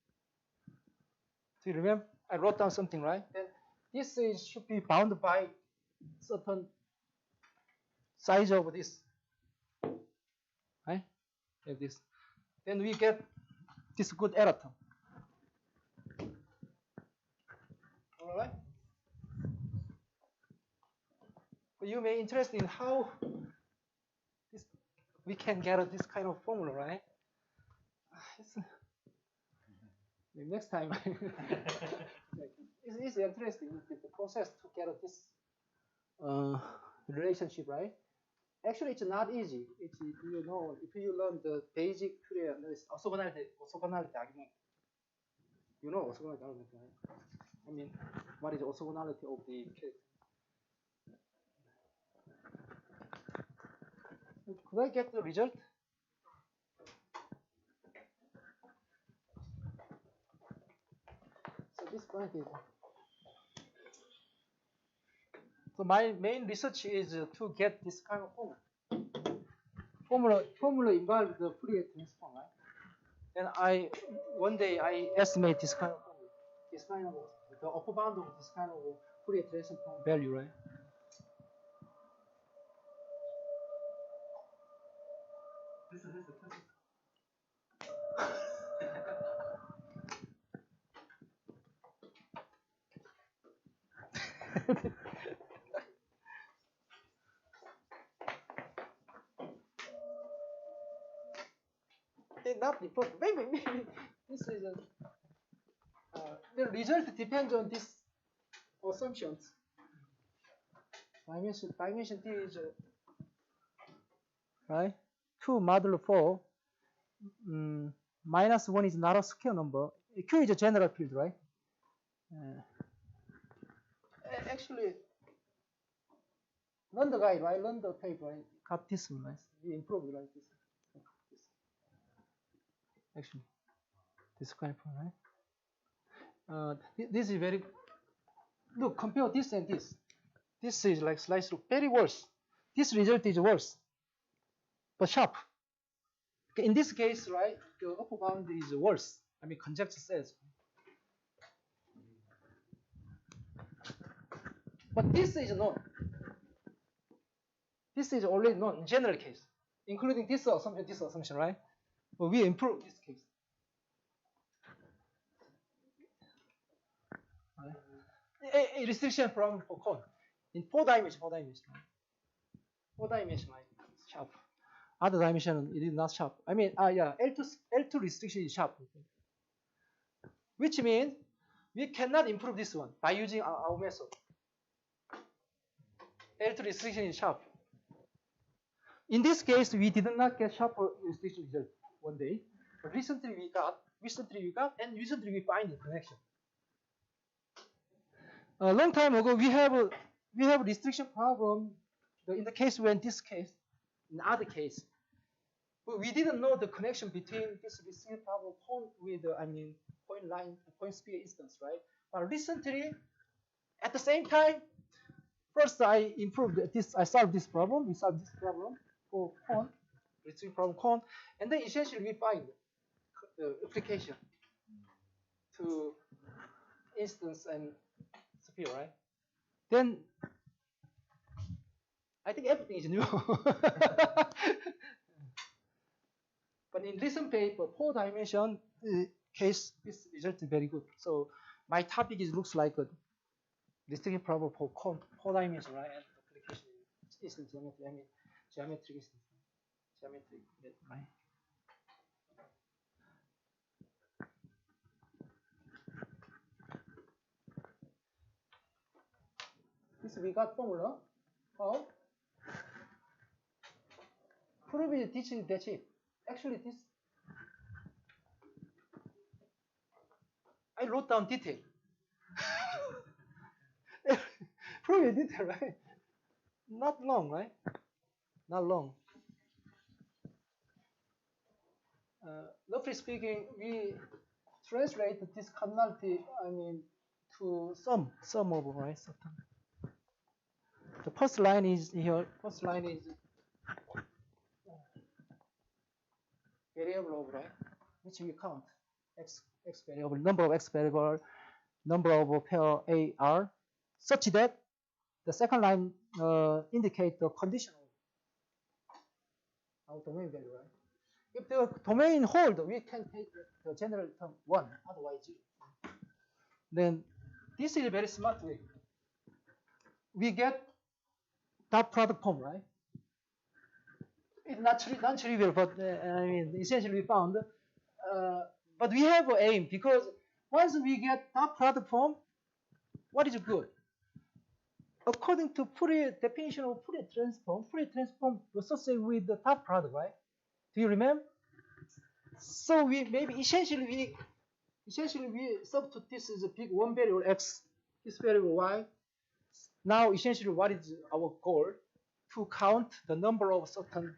Do you remember? I wrote down something, right? Then this should be bounded by certain size of this, right? Like this. Then we get this good error term. All right. But you may be interested in how we can get this kind of formula, right? Next time, it's interesting the process to get this relationship, right? Actually, it's not easy. It's, you know, if you learn the basic Fourier analysis, orthogonality argument, you know orthogonality argument, right? I mean, what is orthogonality of the case? Could I get the result? So this point is. So my main research is to get this kind of formula. Formula involves the Fourier transform, right? And one day I estimate this kind of formula, this kind of the upper bound of this kind of Fourier transform value, right? Not the problem. Maybe this is the result depends on these assumptions. Dimension T is right 2 modulo 4. Minus 1 is not a square number. Q is a general field, right? Actually, learn the guide, right? Learn the paper, right? Got this one, right? We improved like this. Actually, this kind of, right? This is very. Look, compare this and this. This is like slightly very worse. This result is worse, but sharp. Okay, in this case, right, the upper bound is worse. I mean, conjecture says. But this is known. This is already known in general case, including this assumption, right? But we improve this case. a restriction problem for cone in 4 dimension, 4 dimension. 4 dimension, right? Sharp. Other dimension, it is not sharp. I mean, yeah, L2 restriction is sharp. Which means we cannot improve this one by using our method. L2 restriction is sharp. In this case, we did not get sharp restriction result one day. But recently we got, and recently we find the connection. A long time ago, we have a restriction problem in the case when this case, in other case. But we didn't know the connection between this restriction problem with, point line, point sphere instance, right? But recently, at the same time, first I improved this, I solved this problem, we solved this problem for cone, restriction problem cone, and then essentially we find the application to instance and sphere, right? Then I think everything is new. But in recent paper, 4 dimension case, this result is very good. So my topic looks like a restriction problem for 4 dimension, right? And application instance geometry, geometric instance, geometric, right? This we got formula. How? Prove it, teach it, that's it. Actually, this I wrote down detail. Prove it detail, right? Not long, right? Not long. Roughly speaking, we translate this cardinality, to sum over, right? The first line is here. First line is variable of, right? Which we count x variable, number of x variable, number of pair A R, such that the second line indicate the condition of our domain value, right? If the domain hold, we can take the general term 1, otherwise 0. Then this is a very smart way. We get dot product form, right? It's not non-trivial, but essentially we found. But we have an aim, because once we get dot product form, what is good? According to Fourier definition of Fourier transform associated with the dot product, right? Do you remember? So we maybe essentially we substitute this is a big one variable x, this variable y. Now essentially what is our goal? To count the number of certain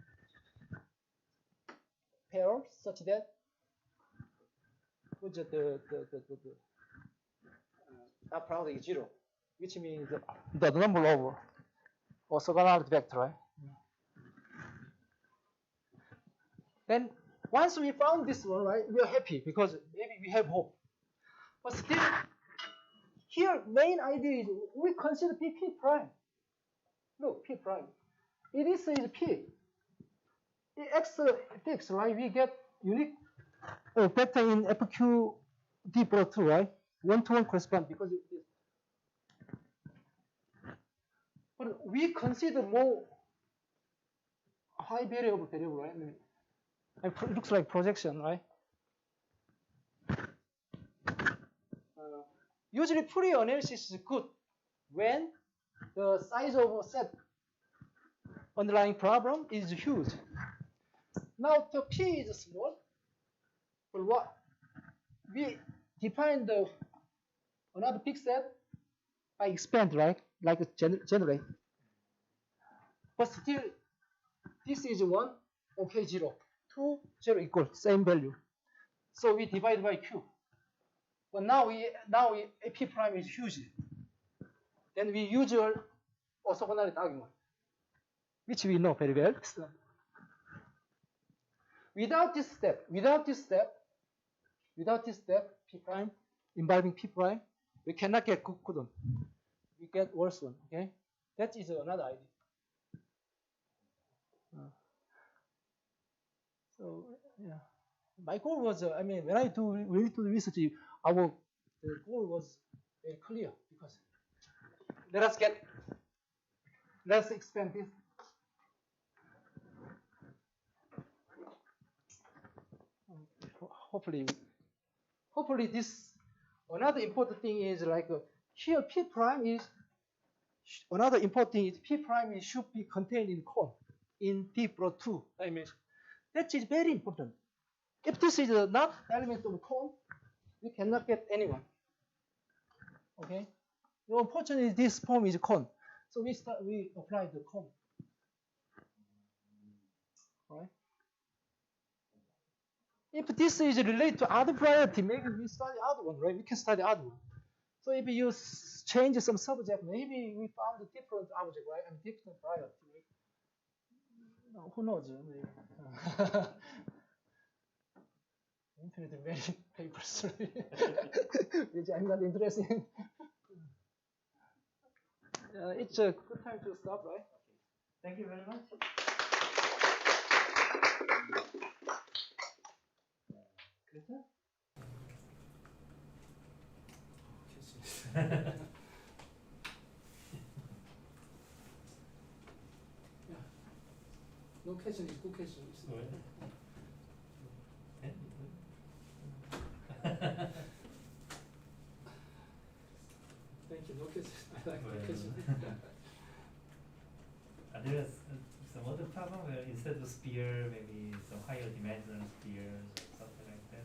pairs such that that product is 0, which means the number of orthogonality vector, right? Then once we found this one, right, we are happy because maybe we have hope. But still, here main idea is we consider P prime. Look, P prime. It is P. X fixed, right? We get unique vector in FQ D plus 2, right? 1-to-1 correspond because it is. But we consider more high variable, right? It looks like projection, right? Usually Fourier analysis is good when the size of a set underlying problem is huge. Now the P is small, but what we define another big set by expand, right? Like a generate. But still, this is 1, okay, 0. 2, 0 equal, same value. So we divide by Q. But now P prime is huge. Then we use our orthogonality argument, which we know very well. Without this step, P prime, involving P prime, we cannot get good one. We get worse one, okay? That is another idea. So, yeah. My goal was, when I do really do the research, our goal was very clear because let's expand this. Hopefully this, another important thing is like here P prime is, another important thing is P prime should be contained in cone in D pro 2. I mean, that is very important. If this is not element of cone, we cannot get anyone. Okay? Unfortunately, this form is cone. So we apply the cone. Right? If this is related to other priority, maybe we study other one, right? We can study other one. So if you change some subject, maybe we found a different object, right? And different priority. No, who knows? Infinite many papers, which I'm not interested in. It's a good time to stop, right? Thank you very much. No question is good question. Thank you. No question. I like the question. There is some other problem where instead of sphere, maybe some higher dimensional spheres or something like that.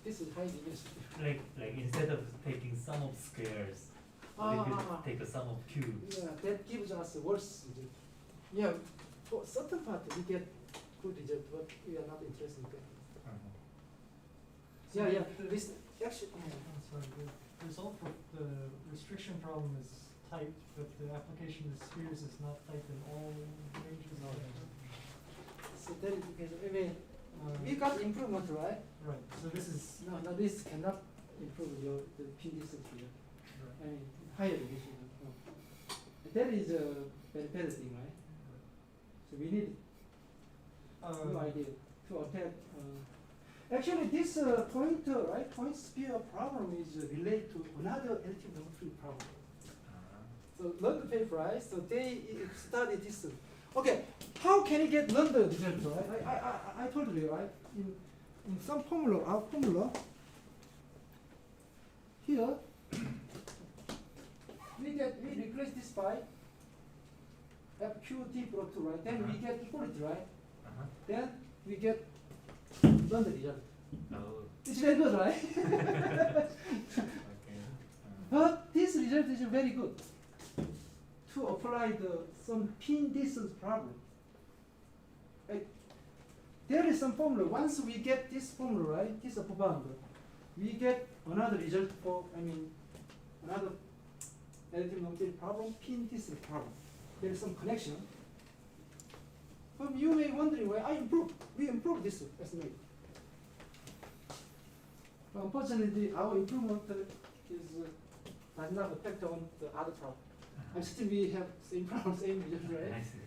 This is high dimension. Like instead of taking sum of squares, we could take a sum of cubes. Yeah, that gives us worse result. Yeah, for certain part we get good result, but we are not interested in that. So Yeah. This Actually, sorry, the result of the restriction problem is typed, but the application of spheres is not typed in all ranges. No. So that is because I mean we got improvement, right? Right. So this is No, this cannot improve the P distance here. right. I mean higher division. No. That is a better thing, right? So we need new idea to attack. Actually, this pointer, right? Point sphere problem is related to another LT-3 problem. So London paper, right? So they study this. Okay, how can you get London result, right? I told you, right? In some formula, our formula here, we replace this by FQT pro 2, right? Then we get equality, right? Then we get London result. Oh. It's very good, right? Okay. But this result is very good to apply some pin distance problem. Right? There is some formula. Once we get this formula, right, this upper bound, we get another result for, another relative numerical problem, pin distance problem. There is some connection. But you may be wondering why we improved this estimate. But unfortunately, our improvement does not affect on the other problem. And still we have same problem, same result, right? I see.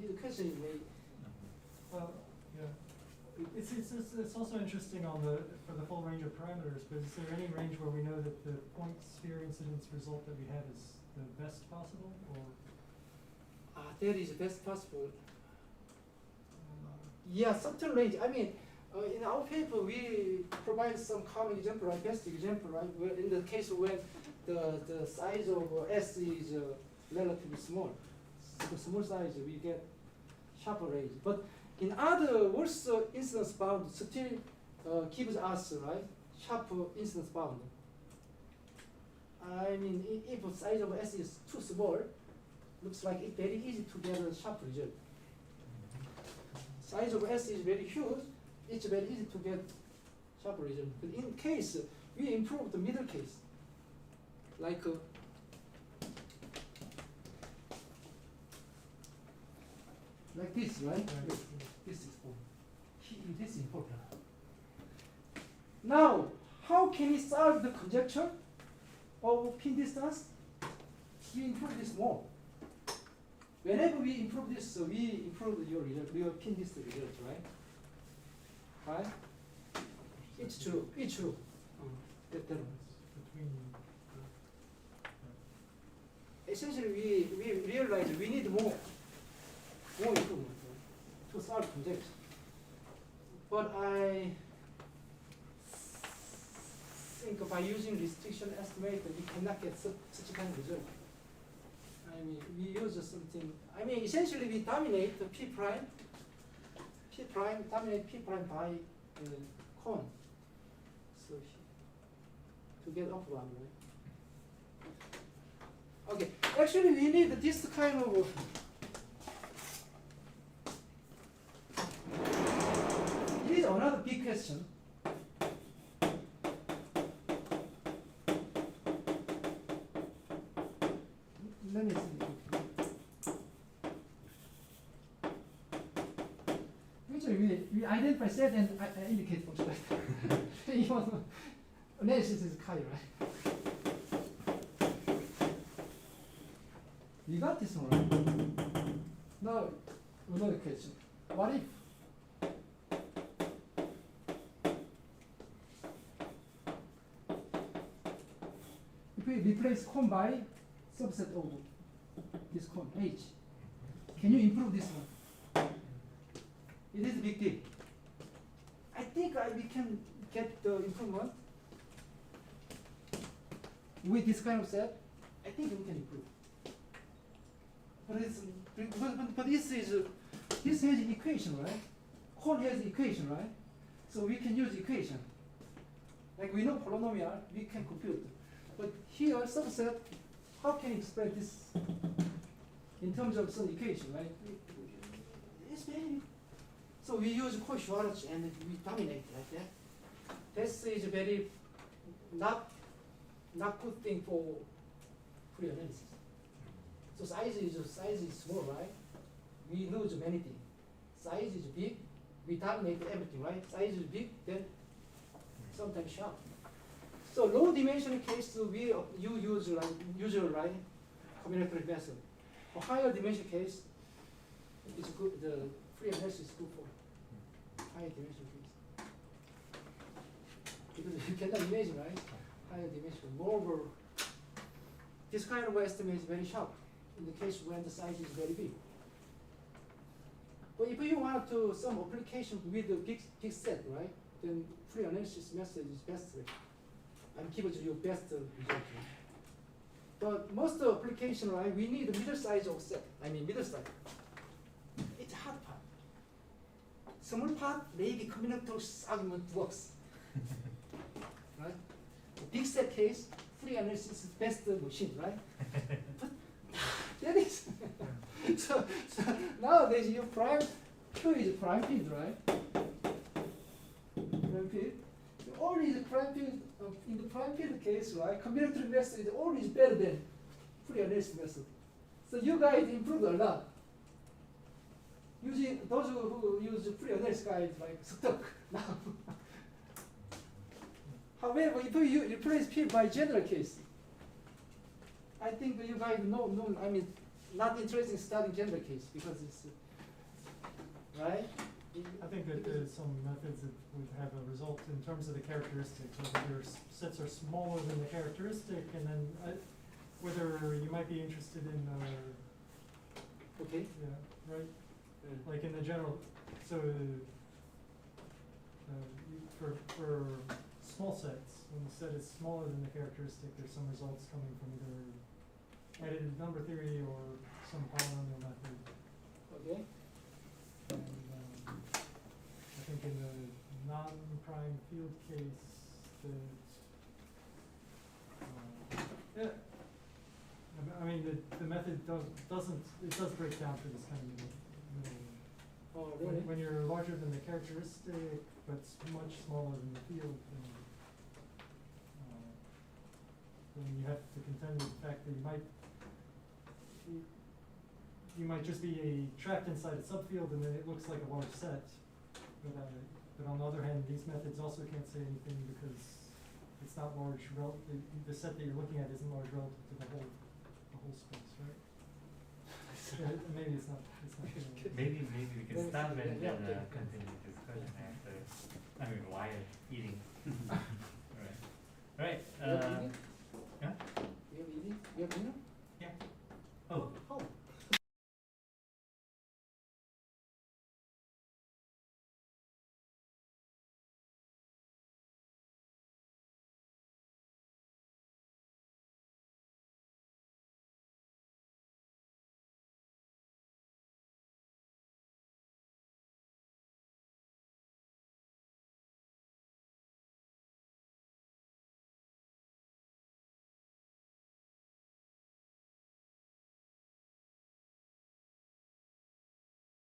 The question is made. Yeah. It's also interesting for the full range of parameters, but is there any range where we know that the point sphere incidence result that we have is the best possible, or? That is best possible. Yeah, certain range. In our paper, we provide some common example, right? Best example, right? Where in the case when the size of S is relatively small, so the small size we get sharper range. But in other worse incidence bound still gives us right sharper incidence bound. If the size of S is too small, looks like it's very easy to get a sharp result. Size of S is very huge, it's very easy to get sharp result. But in case, we improve the middle case, like this, right? This is important. Now, how can we solve the conjecture of pin distance? We improve this more. Whenever we improve this, we improve your result, your pin distance result, right? Right? It's true. It's true. between. Essentially, we realize we need more improvement to solve conjecture. But I think by using restriction estimator, we cannot get such a kind of result. I mean, we use something. I mean, essentially, we dominate the p prime dominate p prime by cone. So to get up one, right? Okay, actually we need this kind of it is another big question. Let me see. Actually, we identify set and indicate function. Even analysis is chi, right? You got this one, right? Now, another question. What if we replace cone by subset of this cone, H? Can you improve this one? It is a big deal. I think we can get the improvement with this kind of set. I think we can improve. But this has an equation, right? Cone has equation, right? So we can use equation. Like we know polynomial, we can compute. But here, subset, how can you express this in terms of some equation, right? It's very. So we use Koh-Schwarz and we dominate like that. This is a very not good thing for free analysis. So size is small, right? We lose many things. Size is big, we dominate everything, right? Size is big, then sometimes sharp. So low dimension case, you use like usual, right? Combinatorial method. For higher dimension case, it's good. The free analysis is good for higher dimension case. Because you cannot imagine, right? Higher dimension. Moreover, this kind of estimate is very sharp in the case when the size is very big. But if you want to some application with a big set, right? Then free analysis method is best way. And gives you best result. Right? But most of application, right? We need the middle size of set. I mean middle size. It's hard part. Small part maybe combinatorial argument works. Right? Big set case, free analysis is best machine, right? But that is so nowadays your prime Q is prime field, right? Prime field. Always prime field in the prime field case, right? Combinatorial method is always better than free analysis method. So you guys improved a lot. Using those who use free analysis guys like stuck now. However, if you replace P by general case, I think you guys know. I mean, not interested in studying general case because it's right. I think that there's some methods that would have a result in terms of the characteristics, whether your sets are smaller than the characteristic, and then whether you might be interested in. Okay. Yeah. Right. Like in the general, so for small sets, when the set is smaller than the characteristic, there's some results coming from either additive number theory or some polynomial method. Okay. And I think in the non-prime field case, that I mean the method does break down for this kind of middle. Oh, really? When you're larger than the characteristic, but much smaller than the field, then you have to contend with the fact that you might just be trapped inside a subfield, and then it looks like a large set without it. But on the other hand, these methods also can't say anything because it's not large. The set that you're looking at isn't large relative to the whole space, right? Yeah, maybe it's not. Maybe we can stop and continue this discussion after. I mean, while eating. Right. You have ED? Yeah? You have ED? You have ED?